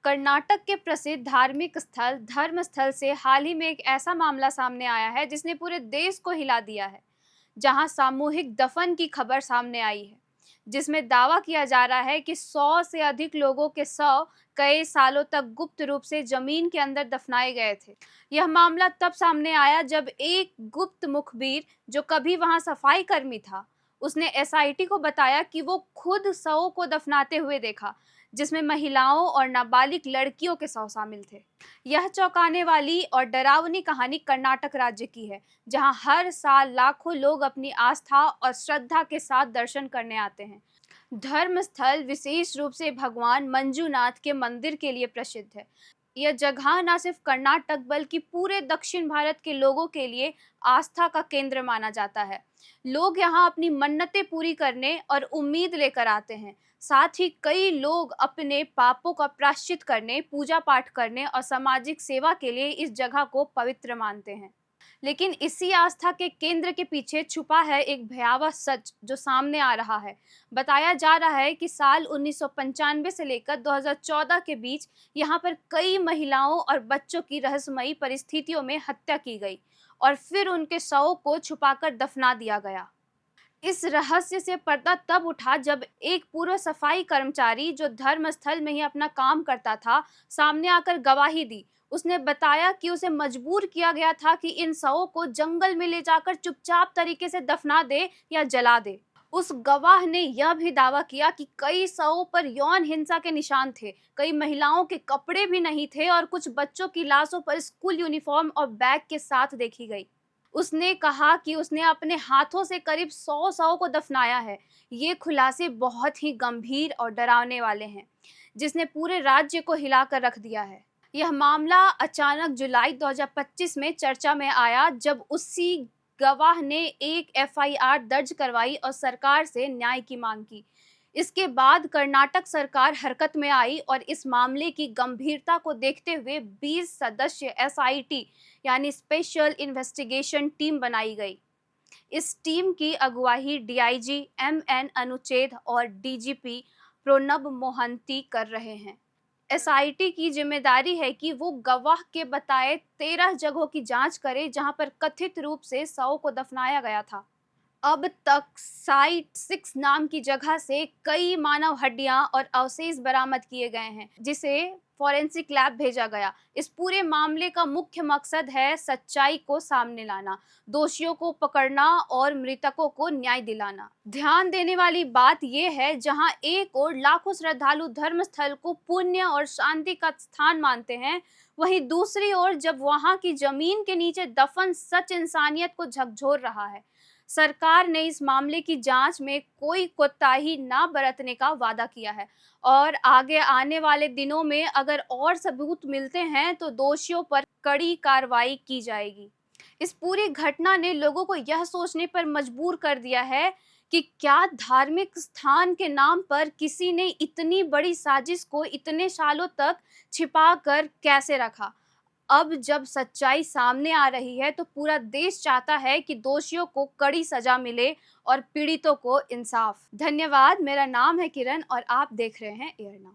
कर्नाटक के प्रसिद्ध धार्मिक स्थल धर्मस्थल से हाल ही में एक ऐसा मामला सामने आया है जिसने पूरे देश को हिला दिया है। जहां सामूहिक दफन की खबर सामने आई है, जिसमें दावा किया जा रहा है कि 100 से अधिक लोगों के शव कई सालों तक गुप्त रूप से जमीन के अंदर दफनाए गए थे। यह मामला तब सामने आया जब एक गुप्त मुखबिर, जो कभी वहां सफाई कर्मी था, उसने एसआईटी को बताया कि वो खुद शवों को दफनाते हुए देखा, जिसमें महिलाओं और नाबालिग लड़कियों के शव शामिल थे। यह चौंकाने वाली और डरावनी कहानी कर्नाटक राज्य की है, जहां हर साल लाखों लोग अपनी आस्था और श्रद्धा के साथ दर्शन करने आते हैं। धर्मस्थल विशेष रूप से भगवान मंजूनाथ के मंदिर के लिए प्रसिद्ध है। यह जगह न सिर्फ कर्नाटक बल्कि पूरे दक्षिण भारत के लोगों के लिए आस्था का केंद्र माना जाता है। लोग यहाँ अपनी मन्नतें पूरी करने और उम्मीद लेकर आते हैं। साथ ही कई लोग अपने पापों का प्रायश्चित करने, पूजा पाठ करने और सामाजिक सेवा के लिए इस जगह को पवित्र मानते हैं। लेकिन इसी आस्था के केंद्र के पीछे छुपा है एक भयावह सच जो सामने आ रहा है। बताया जा रहा है कि साल 1995 से लेकर 2014 के बीच यहाँ पर कई महिलाओं और बच्चों की रहस्यमयी परिस्थितियों में हत्या की गई और फिर उनके शवों को छुपाकर दफना दिया गया। इस रहस्य से पर्दा तब उठा जब एक पूर्व सफाई कर्मचारी, जो धर्मस्थल में ही अपना काम करता था, सामने आकर गवाही दी। उसने बताया कि उसे मजबूर किया गया था कि इन शवों को जंगल में ले जाकर चुपचाप तरीके से दफना दे या जला दे। उस गवाह ने यह भी दावा किया कि कई शवों पर यौन हिंसा के निशान थे, कई महिलाओं के कपड़े भी नहीं थे और कुछ बच्चों की लाशों पर स्कूल यूनिफॉर्म और बैग के साथ देखी गई। उसने कहा कि उसने अपने हाथों से करीब 100 शवों को दफनाया है। ये खुलासे बहुत ही गंभीर और डरावने वाले हैं, जिसने पूरे राज्य को हिलाकर रख दिया है। यह मामला अचानक जुलाई 2025 में चर्चा में आया, जब उसी गवाह ने एक एफआईआर दर्ज करवाई और सरकार से न्याय की मांग की। इसके बाद कर्नाटक सरकार हरकत में आई और इस मामले की गंभीरता को देखते हुए 20 सदस्य एसआईटी यानी स्पेशल इन्वेस्टिगेशन टीम बनाई गई। इस टीम की अगुवाई डीआईजी एमएन अनुचेद और डीजीपी प्रणब मोहंती कर रहे हैं। एसआईटी की जिम्मेदारी है कि वो गवाह के बताए 13 जगहों की जांच करे जहां पर कथित रूप से शवों को दफनाया गया था। अब तक साइट 6 नाम की जगह से कई मानव हड्डियां और अवशेष बरामद किए गए हैं, जिसे फॉरेंसिक लैब भेजा गया। इस पूरे मामले का मुख्य मकसद है सच्चाई को सामने लाना, दोषियों को पकड़ना और मृतकों को न्याय दिलाना। ध्यान देने वाली बात यह है, जहां एक ओर लाखों श्रद्धालु धर्मस्थल को पुण्य और शांति का स्थान मानते हैं, वहीं दूसरी ओर जब वहां की जमीन के नीचे दफन सच इंसानियत को झकझोर रहा है। सरकार ने इस मामले की जांच में कोई कोताही न बरतने का वादा किया है और आगे आने वाले दिनों में अगर और सबूत मिलते हैं तो दोषियों पर कड़ी कार्रवाई की जाएगी। इस पूरी घटना ने लोगों को यह सोचने पर मजबूर कर दिया है कि क्या धार्मिक स्थान के नाम पर किसी ने इतनी बड़ी साजिश को इतने सालों तक छिपा कर कैसे रखा। अब जब सच्चाई सामने आ रही है तो पूरा देश चाहता है कि दोषियों को कड़ी सजा मिले और पीड़ितों को इंसाफ। धन्यवाद। मेरा नाम है किरण और आप देख रहे हैं एयर नाउ।